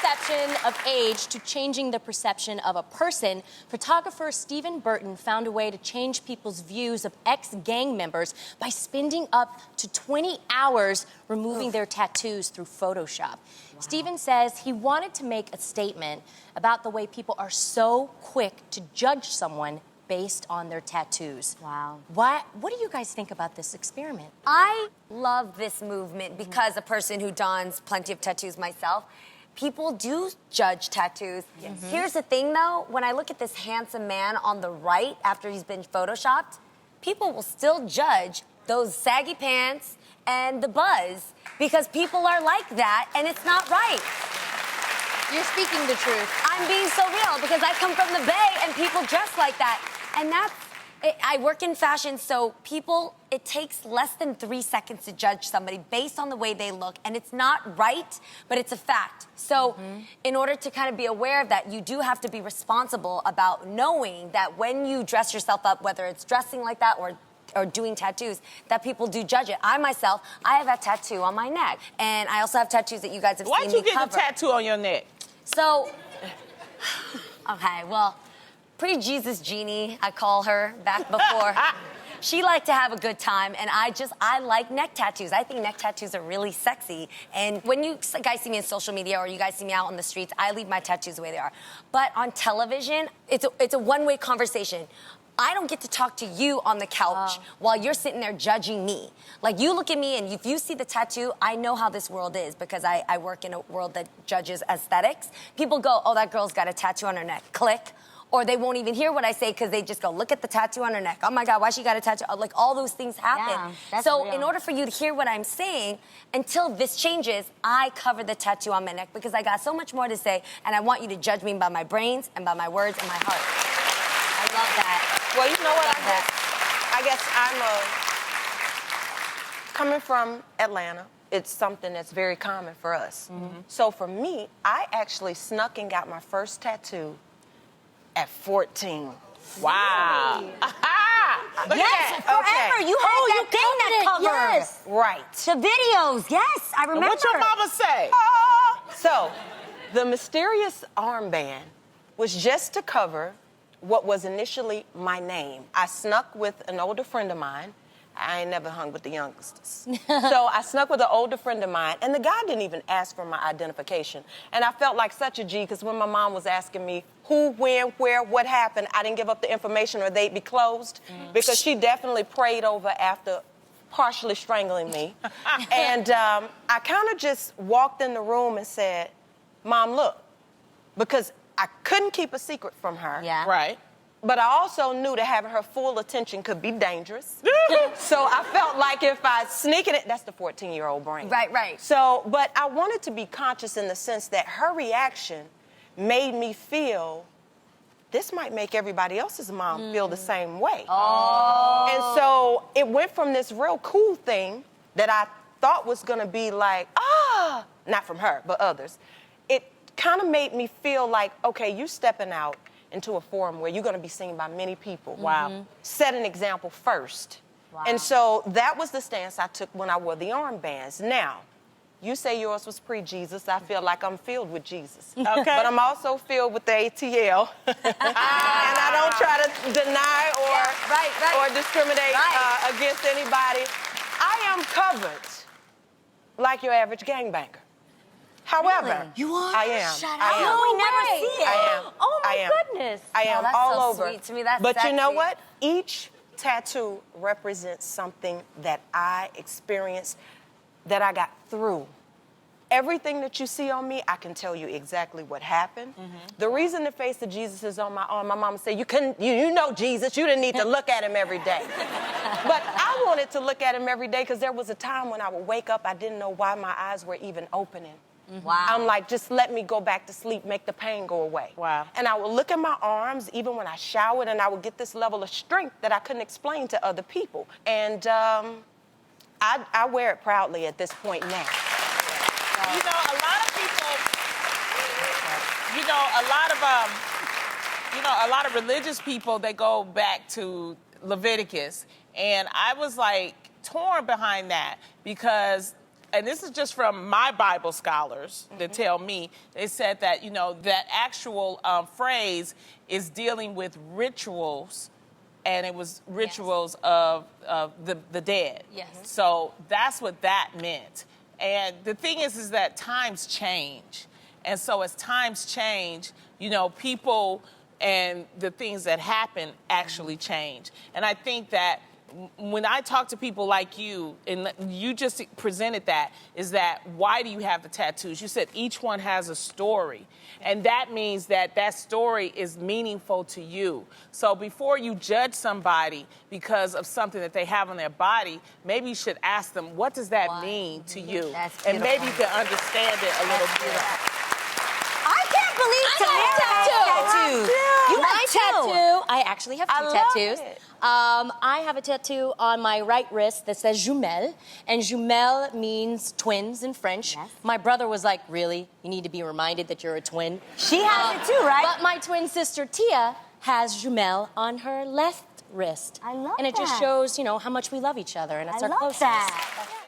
perception of age to changing the perception of a person, photographer Stephen Burton found a way to change people's views of ex-gang members by spending up to 20 hours removing their tattoos through Photoshop. Wow. Stephen says he wanted to make a statement about the way people are so quick to judge someone based on their tattoos. Wow. What do you guys think about this experiment? I love this movement because a person who dons plenty of tattoos myself, people do judge tattoos. Yes. Here's the thing though, when I look at this handsome man on the right after he's been photoshopped, people will still judge those saggy pants and the buzz because people are like that and it's not right. You're speaking the truth. I'm being so real because I come from the Bay and people dress like that. And I work in fashion, so it takes less than 3 seconds to judge somebody based on the way they look. And it's not right, but it's a fact. So in order to kind of be aware of that, you do have to be responsible about knowing that when you dress yourself up, whether it's dressing like that or doing tattoos, that people do judge it. I myself, I have a tattoo on my neck. And I also have tattoos that you guys have seen me cover. Why'd you get a tattoo on your neck? So, okay, well, pre-Jesus Jeannie, I call her, back before. She liked to have a good time, and I like neck tattoos. I think neck tattoos are really sexy. And when you guys see me in social media or you guys see me out on the streets, I leave my tattoos the way they are. But on television, it's a one-way conversation. I don't get to talk to you on the couch while you're sitting there judging me. Like, you look at me, and if you see the tattoo, I know how this world is because I work in a world that judges aesthetics. People go, oh, that girl's got a tattoo on her neck. Click. Or they won't even hear what I say because they just go, look at the tattoo on her neck. Oh, my God, why she got a tattoo? Like, all those things happen. Yeah, that's so real. in order for you to hear what I'm saying, until this changes, I cover the tattoo on my neck because I got so much more to say, and I want you to judge me by my brains and by my words and my heart. I love that. Well, you know what? I guess coming from Atlanta, it's something that's very common for us. So for me, I actually snuck and got my first tattoo at 14. Wow. Yes, forever. You had that thing that covered. Yes. Right. The videos, yes, I remember. What your mama say? So the mysterious armband was just to cover what was initially my name. I snuck with an older friend of mine. I ain't never hung with the youngsters. So I snuck with an older friend of mine, and the guy didn't even ask for my identification. And I felt like such a G, because when my mom was asking me who, when, where, what happened, I didn't give up the information or they'd be closed, because she definitely prayed over after partially strangling me. And I kind of just walked in the room and said, Mom, look, because I couldn't keep a secret from her. Yeah. Right. But I also knew that having her full attention could be dangerous. So I felt like if I sneak it, that's the 14-year-old brain. Right. So, but I wanted to be conscious in the sense that her reaction made me feel this might make everybody else's mom feel the same way. Oh. And so it went from this real cool thing that I thought was gonna be like, not from her, but others. It kind of made me feel like, okay, you stepping out into a forum where you're going to be seen by many people. Wow. Set an example first. Wow. And so that was the stance I took when I wore the armbands. Now, you say yours was pre-Jesus. I feel like I'm filled with Jesus. Okay. But I'm also filled with the ATL. And I don't try to deny or discriminate against anybody. I am covered like your average gangbanger. However, Really? You are? I am. Shut I up. am. No, we never way. see it. I am. Oh, my I am. goodness. I am that's all so over. sweet. To me, that's But you know sexy. what? Each tattoo represents something that I experienced, that I got through. Everything that you see on me, I can tell you exactly what happened. The reason the face of Jesus is on my arm, my mama said, you know Jesus, you didn't need to look at him every day. But I wanted to look at him every day because there was a time when I would wake up, I didn't know why my eyes were even opening. Wow. I'm like, just let me go back to sleep, make the pain go away. Wow. And I would look at my arms, even when I showered, and I would get this level of strength that I couldn't explain to other people. And I wear it proudly at this point now. You know, a lot of people, a lot of religious people, they go back to Leviticus. And I was like torn behind that because and this is just from my Bible scholars that tell me, they said that, that actual phrase is dealing with rituals, and it was rituals of the dead. Yes. So that's what that meant. And the thing is that times change. And so as times change, people and the things that happen actually change. And I think that when I talk to people like you, and you just presented that, is that why do you have the tattoos? You said each one has a story. And that means that that story is meaningful to you. So before you judge somebody because of something that they have on their body, maybe you should ask them, what does that mean to you? That's and maybe beautiful. you can understand it a little bit. I can't believe Tamara has tattoos. You My have two. tattoo, I actually have two I love tattoos. it. I have a tattoo on my right wrist that says jumelle, and jumelle means twins in French. Yes. My brother was like, really? You need to be reminded that you're a twin? She has it too, right? But my twin sister, Tia, has jumelle on her left wrist. I love And it just that. shows, how much we love each other, and it's I our love closeness. that.